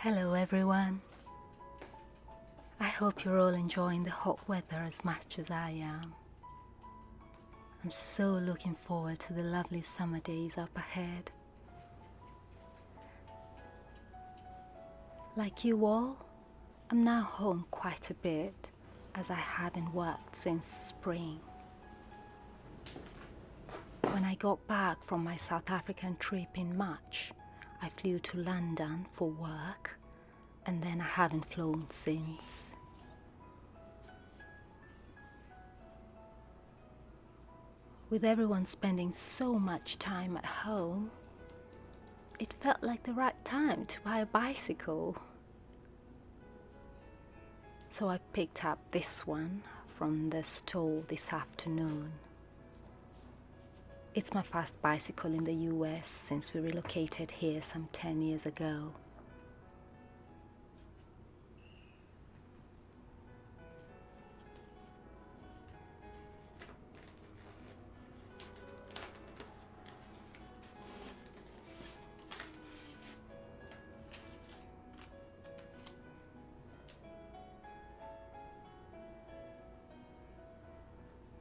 Hello everyone. I hope you're all enjoying the hot weather as much as I am. I'm so looking forward to the lovely summer days up ahead. Like you all, I'm now home quite a bit as I haven't worked since spring. When I got back from my South African trip in March, I flew to London for work, and then I haven't flown since. With everyone spending so much time at home, it felt like the right time to buy a bicycle. So I picked up this one from the store this afternoon. It's my first bicycle in the US since we relocated here some 10 years ago.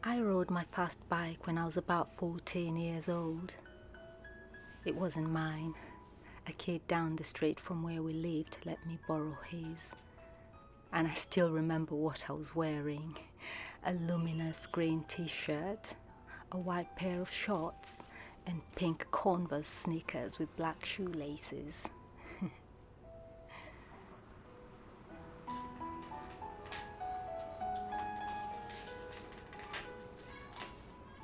I rode my first bike when I was about 14 years old. It wasn't mine. A kid down the street from where we lived let me borrow his. And I still remember what I was wearing. A luminous green t-shirt, a white pair of shorts, and pink Converse sneakers with black shoelaces.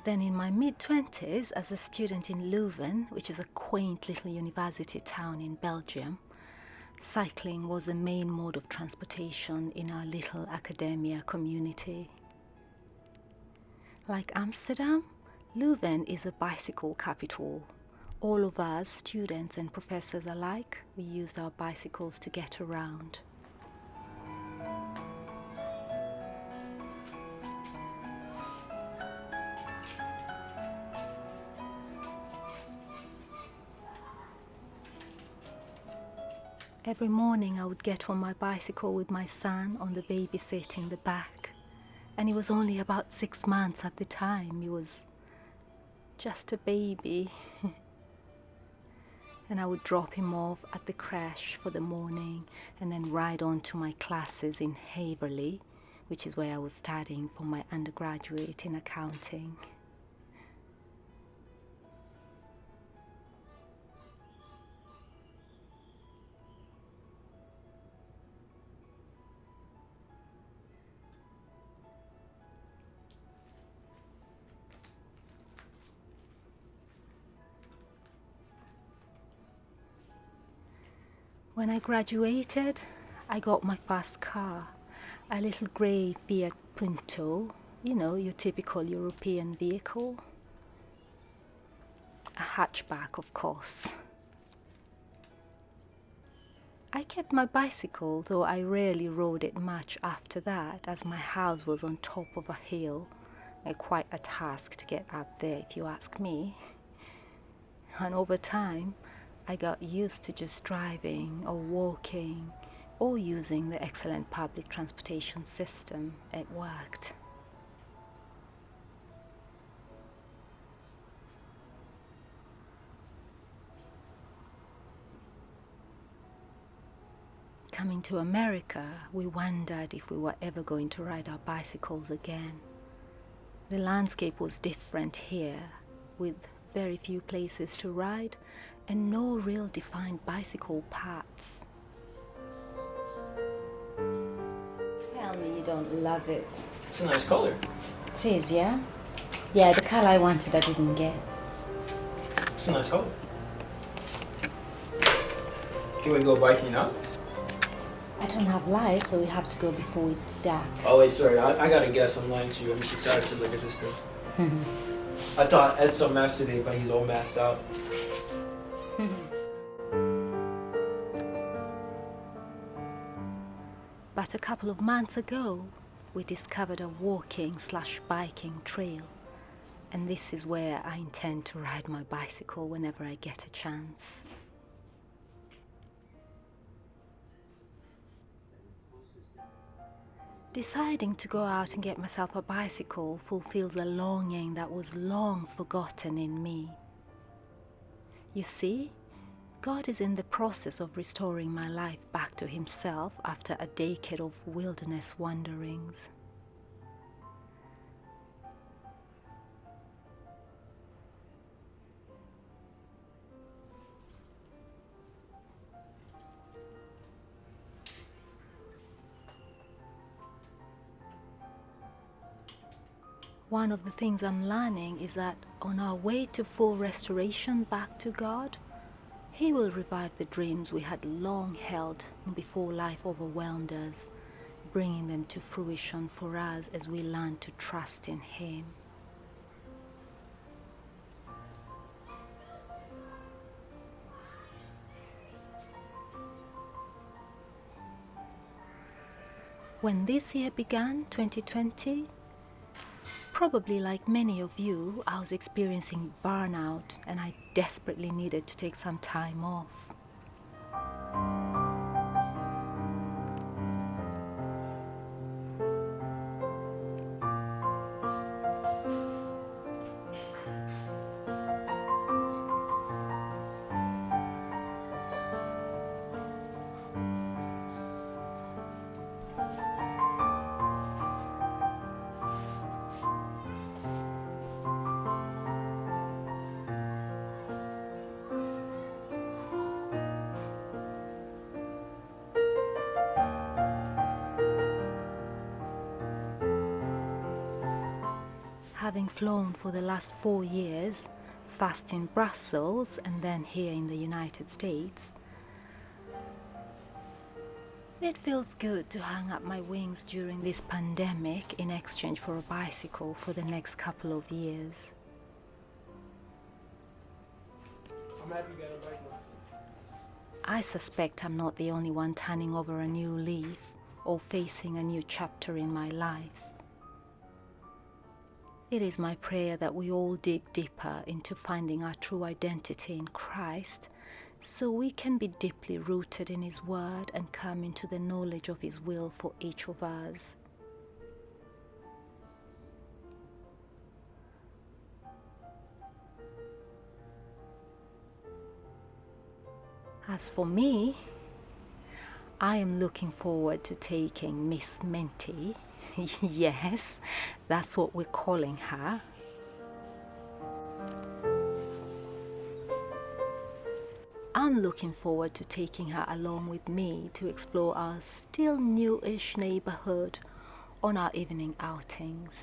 Then in my mid-20s, as a student in Leuven, which is a quaint little university town in Belgium, cycling was the main mode of transportation in our little academia community. Like Amsterdam, Leuven is a bicycle capital. All of us, students and professors alike, we used our bicycles to get around. Every morning I would get on my bicycle with my son on the baby seat in the back. And he was only about 6 months at the time. He was just a baby. And I would drop him off at the crash for the morning and then ride on to my classes in Haverley, which is where I was studying for my undergraduate in accounting. When I graduated, I got my first car, a little grey Fiat Punto, you know, your typical European vehicle. A hatchback, of course. I kept my bicycle, though I rarely rode it much after that, as my house was on top of a hill, quite a task to get up there if you ask me. And over time, I got used to just driving or walking or using the excellent public transportation system. It worked. Coming to America, we wondered if we were ever going to ride our bicycles again. The landscape was different here, with very few places to ride and no real defined bicycle paths. Tell me you don't love it. It's a nice color. It is, yeah? Yeah, the color I wanted I didn't get. It's a nice color. Can we go biking now? I don't have lights, so we have to go before it's dark. Oh wait, sorry. I got a guess. I'm lying to you. I'm just excited to look at this thing. I taught Ed some math today, but he's all mathed out. But a couple of months ago, we discovered a walking/biking trail, and this is where I intend to ride my bicycle whenever I get a chance. Deciding to go out and get myself a bicycle fulfills a longing that was long forgotten in me. You see, God is in the process of restoring my life back to Himself after a decade of wilderness wanderings. One of the things I'm learning is that on our way to full restoration back to God, He will revive the dreams we had long held before life overwhelmed us, bringing them to fruition for us as we learn to trust in Him. When this year began, 2020, probably like many of you, I was experiencing burnout and I desperately needed to take some time off. Having flown for the last 4 years, first in Brussels and then here in the United States, it feels good to hang up my wings during this pandemic in exchange for a bicycle for the next couple of years. I'm happy you got a bike now. I suspect I'm not the only one turning over a new leaf or facing a new chapter in my life. It is my prayer that we all dig deeper into finding our true identity in Christ, so we can be deeply rooted in His Word and come into the knowledge of His will for each of us. As for me, I am looking forward to taking Miss Minty, yes, that's what we're calling her, I'm looking forward to taking her along with me to explore our still newish neighborhood on our evening outings.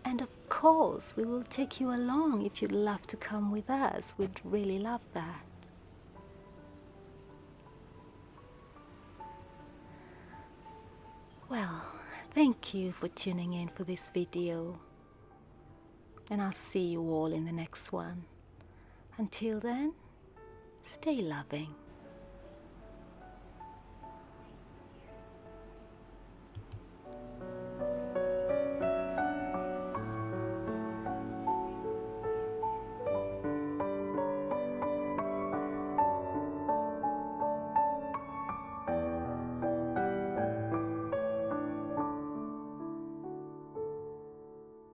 And of course, we will take you along if you'd love to come with us. We'd really love that. Well, thank you for tuning in for this video. And I'll see you all in the next one. Until then, stay loving.